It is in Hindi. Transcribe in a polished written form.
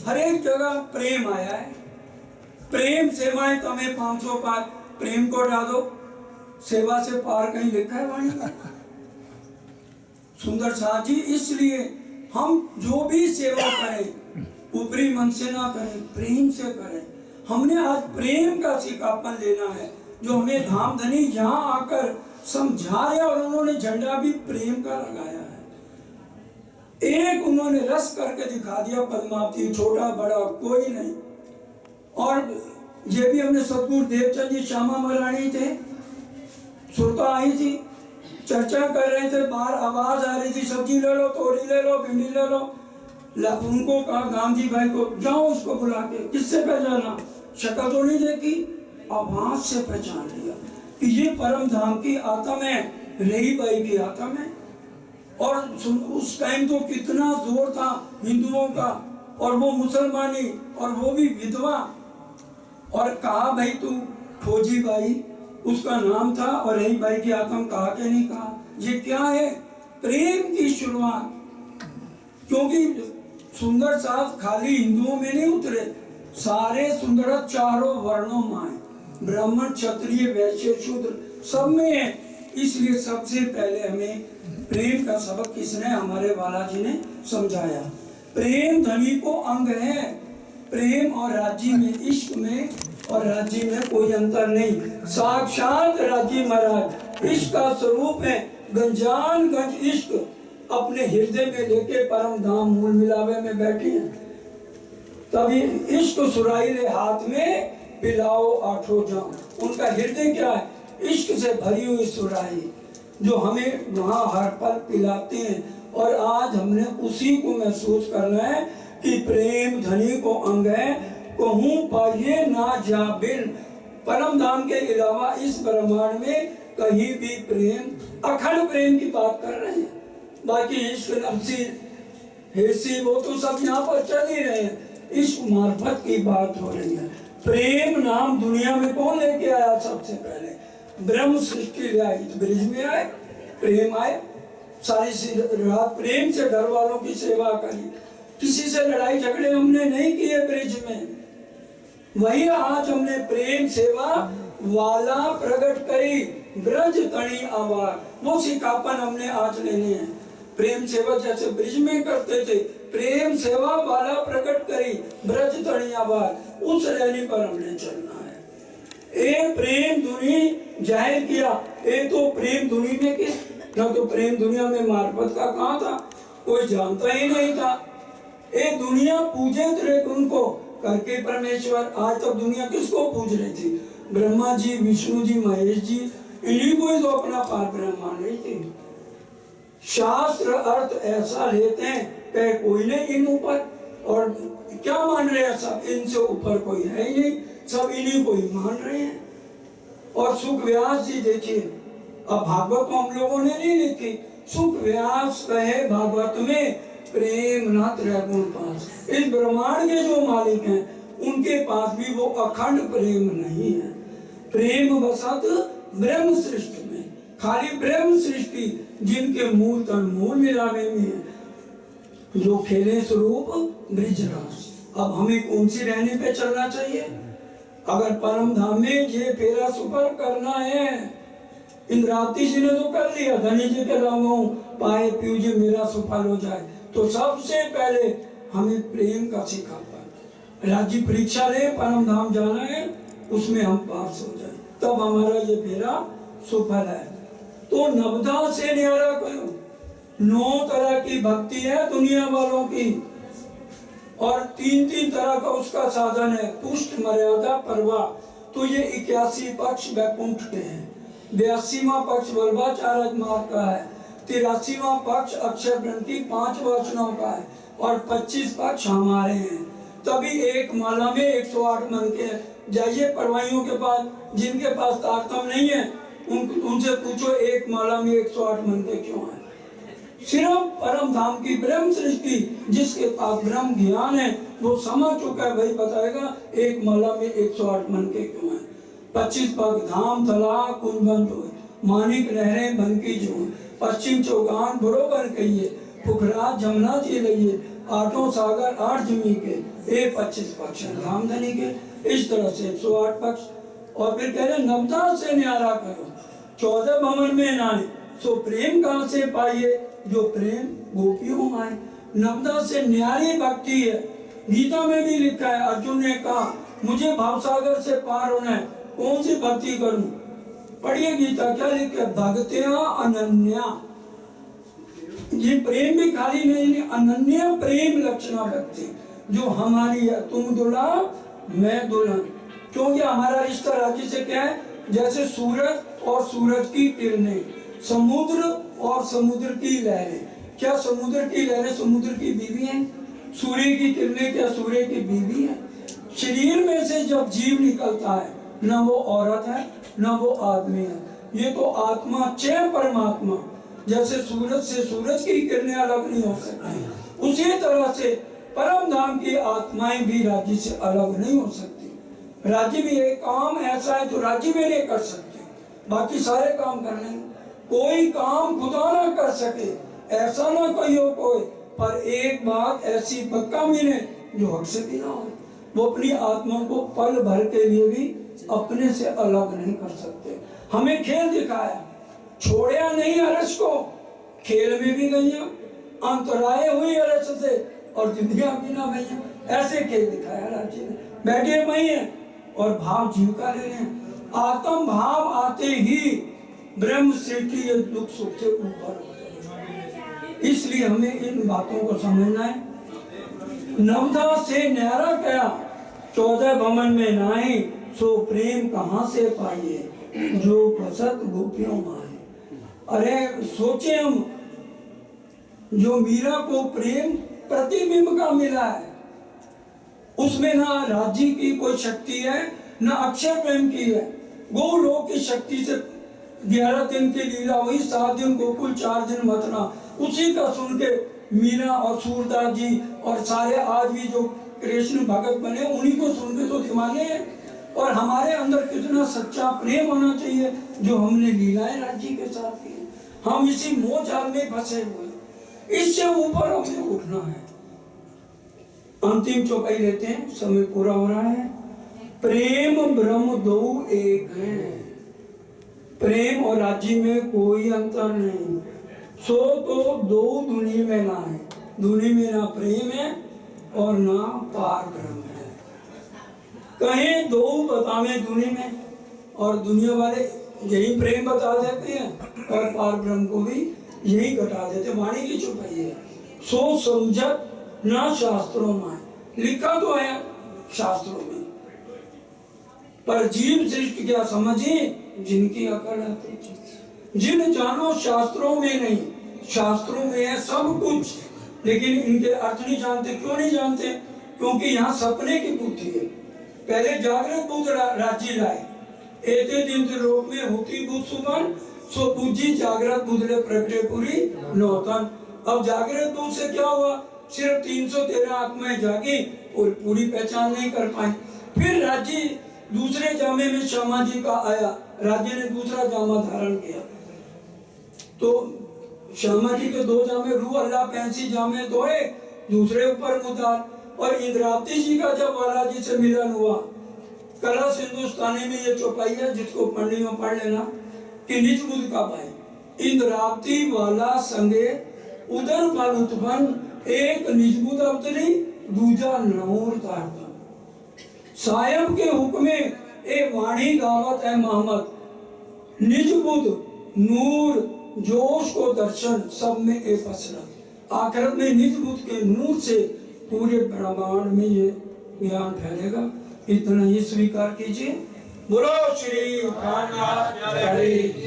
हर एक जगह प्रेम आया है। प्रेम सेवाएं तुम्हें 500 पार, प्रेम को हटा दो, सेवा से पार कहीं लिखा है वाणी में? सुंदर साथ जी, इसलिए हम जो भी सेवा करें ऊपरी मन से ना करें, प्रेम से करें। हमने आज प्रेम का सिखापन लेना है, जो हमें धाम धनी यहाँ आकर समझा रहे, और उन्होंने झंडा भी प्रेम का लगाया है। एक उन्होंने रस करके दिखा दिया, पद्मावती, छोटा बड़ा कोई नहीं। और ये भी हमने सतगुरु देवचंद जी, श्यामा महारानी थे, सुरता आई थी, चर्चा कर रहे थे, बाहर आवाज आ रही थी, सब्जी ले लो, तोरी ले लो, भिंडी ले लो। उनको कहा गांधी भाई को, जाओ उसको बुला के। किससे पहचाना? शक्ल तो नहीं देखी, आवाज से पहचान लिया कि ये परम धाम की आत्मा है, रही बाई की आत्मा है। और उस टाइम तो कितना जोर था हिंदुओं का, और वो मुसलमानी, और वो भी विधवा। और कहा भाई तू खोजी बाई, उसका नाम था, और रही बाई की आत्मा कहा के नहीं कहा। ये क्या है? प्रेम की शुरुआत। क्योंकि सुंदर साथ खाली हिंदुओं में नहीं उतरे, सारे सुंदर चारों वर्णों में आए, ब्राह्मण क्षत्रिय वैश्य शूद्र सब में है। इसलिए सबसे पहले हमें प्रेम का सबक किसने? हमारे बालाजी ने समझाया। प्रेम धनी को अंग है। प्रेम और राज्य में, इश्क में और राज्य में कोई अंतर नहीं। साक्षात राज्य महाराज इश्क का स्वरूप है। गंजान गंज इश्क अपने हृदय में लेके परम धाम मूल मिलावे में बैठे हैं। तभी इश्क सुराइले हाथ में पिलाओ आठों जाम। उनका हृदय क्या है? इश्क से भरी हुई सुराही, जो हमें वहाँ हर पल पिलाते हैं। और आज हमने उसी को महसूस करना है कि प्रेम धनी को अंग है, कहूँ पाइए ना जा बिन। परम धाम के अलावा इस ब्रह्मांड में कहीं भी प्रेम, अखंड प्रेम की बात कर रहे हैं। बाकी इश्क नफसी हिस्सी वो तो सब यहाँ पर चल ही रहे हैं। इश्क मार्फत की बात हो रही है। प्रेम नाम दुनिया में कौन लेके आया? सबसे पहले ब्रह्म सृष्टि ले आई, ब्रिज में आए, प्रेम आए। सारी रात प्रेम से घर वालों की सेवा करी, किसी से लड़ाई झगड़े हमने नहीं किए ब्रिज में। वही आज हमने प्रेम सेवा वाला प्रकट करी, ब्रज तणी आवार। वो सिखापन हमने आज लेने हैं। प्रेम सेवा जैसे ब्रिज में करते थे, प्रेम सेवा वाला प्रकट करी, ब्रज तणी आवार, उस रैली पर हमने चलना है। एक प्रेम धुनी जाहिर किया, एक तो प्रेम धुनी में किस न तो प्रेम दुनिया में मार्फत का कहाँ था, कोई जानता ही नहीं था। एक दुनिया पूजे थे उनको करके परमेश्वर। आज तक दुनिया किसको पूज रही थी? ब्रह्मा जी, विष्णु जी, महेश जी, इन्हीं को ही तो अपना पार ब्रह्म मान रही थी। शास्त्र अर्थ ऐसा लेते हैं कि कोई नहीं इन ऊपर, और क्या मान रहे हैं सब? इनसे ऊपर कोई है ही नहीं, सब इन्हीं को ही मान रहे हैं। और सुख व्यास जी देखिए, अब भागवत को हम लोगों ने नहीं लिखी, सुख व्यास कहे भागवत में प्रेम न त्रैगुण पास। इस ब्रह्मांड के जो मालिक हैं उनके पास भी वो अखंड प्रेम नहीं है। प्रेम बसत ब्रह्म सृष्टि में, खाली ब्रह्म सृष्टि जिनके मूल तन मूल मिलावे में है, जो खेले स्वरूप ब्रिजरास। अब हमें कौन सी रहने पे चलना चाहिए? अगर परम धाम में ये फेरा सुपर करना है, इंद्रावती जी ने तो कर लिया, धनी जी के लाऊं पाए पीऊ जी मेरा सफल हो जाए, तो सबसे पहले हमें प्रेम का सिखापन। राज्य परीक्षा ले, परम धाम जाना है, उसमें हम पास हो जाए, तब हमारा ये फेरा सफल है। तो नवदा से न्यारा करो। 9 तरह की भक्ति है दुनिया वालों की, और 3-3 तरह का उसका साधन है, पुष्ट मर्यादा परवा। तो ये 81 पक्ष वैकुंठ के हैं, 82वां पक्ष वल्लभाचार्य मार्ग का है, 83वां पक्ष अक्षर ग्रंथि 5 वचनों का है, और 25 पक्ष हमारे हैं। तभी एक माला में 108 मन के जाइए परवाइयों के पास, जिनके पास तारतम नहीं है उनसे पूछो एक माला में 108 मन के क्यों है। सिर्फ परम धाम की ब्रह्म सृष्टि, जिसके पास ब्रह्म ज्ञान है वो समझ चुका है, भाई बताएगा एक माला में 108 मन के क्यों है। 25 पग धाम थला कुंजबंद हो, मानिक नहरें बन की जो, पश्चिम चौगान बरोबर कहिए, पुखराज जमुना जी लइए, आठों सागर 8 जमी के, 25 पक्ष हैं धामधनी के, इस तरह से 108 पक्ष। और फिर कह रहे नवदा से न्यारा करो 14 भवन में नाए, सो प्रेम कहाँ से पाइए जो प्रेम गोपियों में आए। नवदा से न्यारी भक्ति है। गीता में भी लिखा है, अर्जुन ने कहा मुझे भावसागर से पार होना है, कौन सी भक्ति करूं? पढ़िए गीता, क्या लिखा है, भक्त्या अनन्या। ये प्रेम भी खाली नहीं, अनन्या प्रेम लक्षणा भक्ति जो हमारी है, तुम दुल्हा मैं दुल्हन। क्योंकि हमारा रिश्ता राज्य से क्या है, जैसे सूरज और सूरज की किरणें, समुद्र और समुद्र की लहरें। क्या समुद्र की लहरें समुद्र की बीवी हैं? सूर्य की किरणें क्या सूर्य की बीवी हैं? शरीर में से जब जीव निकलता है, न वो औरत है न वो आदमी है, ये तो आत्मा चय परमात्मा। जैसे सूरज से सूरज की किरणें अलग नहीं हो सकती, उसी तरह से परम धाम की आत्माएं भी राज्य से अलग नहीं हो सकती। राज्य भी एक काम ऐसा है जो राज्य में नहीं कर सकते, बाकी सारे काम कर लेंगे। कोई काम खुदा ना कर सके ऐसा ना कोई हो कोई, पर एक बात ऐसी पक्का मिले जो हक से भी ना हो। वो अपनी आत्मा को पल भर के लिए भी अपने से अलग नहीं कर सकते। हमें खेल दिखाया, छोड़या नहीं अरस को, खेल में भी गई अंतराय हुई अरस से और जिंदगियां भी ना गई। ऐसे खेल दिखाया राज्य ने। बैठे वही है और भाव जीविका ले रहे हैं। आत्म भाव आते ही ब्रह्म सृष्टि दुख सुख से ऊपर। इसलिए हमें इन बातों को समझना है। नवदा से न्यारा कया 14 भवन में नाई, सो प्रेम कहाँ से पाइए जो प्रसत गोपियों माए। अरे सोचे हम, जो मीरा को प्रेम प्रतिबिंब का मिला है, उसमें ना राज्य की कोई शक्ति है ना अक्षय प्रेम की है। गोलोक की शक्ति से 11 दिन की लीला हुई, 7 दिन गोकुल 4 दिन मथुरा, उसी का सुन के मीरा और सूरदास जी और सारे आज भी जो कृष्ण भगत बने उन्हीं को सुन के तो दीवाने हैं। और हमारे अंदर कितना सच्चा प्रेम होना चाहिए जो हमने लीलाएं राज्य के साथ की। हम इसी मोह जाल में फंसे हुए, इससे ऊपर हमें उठना है। अंतिम चौपाई लेते हैं, समय पूरा हो रहा है। प्रेम ब्रह्म दो एक है, प्रेम और राज्य में कोई अंतर नहीं। सो तो दो दुनिया में ना है, दुनिया में ना प्रेम है और ना पार ब्रह्म है। कहीं दो बतावे दुनिया में, और दुनिया वाले यही प्रेम बता देते हैं और पार ब्रह्म को भी यही घटा देते। वाणी की चौपाई है, सो समझत ना शास्त्रों में, लिखा तो है शास्त्रों में, पर जीव सृष्टि क्या समझे जिनकी अकल है। जिन जानो शास्त्रों में नहीं, शास्त्रों में है सब कुछ, लेकिन इनके अर्थ नहीं जानते। क्यों नहीं जानते? क्योंकि यहाँ सपने की बुद्धि है। पहले जागृत बुद्ध राज्य लाए, एते दिन लोक में होती बुद्ध सुमन, सो बुद्धि जागृत बुद्धले प्रगटे पूरी नौतन। अब जागृत बुद्ध से क्या हुआ? सिर्फ 313 आत्माएं जागी और पूरी पहचान नहीं कर पाई। फिर राज्य दूसरे जामे में श्यामा जी का आया, राज्य ने दूसरा जामा धारण किया। तो श्यामा जी के 2 जामे, रू अल्लाह 85 जामे धोए, दूसरे ऊपर मुदार। और इंद्रावती जी का जब बालाजी से मिलन हुआ, कलश हिंदुस्तानी में ये चौपाई है, जिसको पढ़नी हो पढ़ लेना, कि निज बुद्ध का भाई इंद्रावती वाला संगे उदर फल उत्पन्न, एक निज बुद्ध अवतरी दूजा नूर तारता। सायब के हुक्मे ए वाणी गावत है मोहम्मद, निज बुद्ध नूर जोश को दर्शन सब में ए फसला। आखिरत में निज बुद्ध के नूर से पूरे ब्रह्मांड में ये ज्ञान फैलेगा। इतना ही स्वीकार कीजिए। बोलो श्री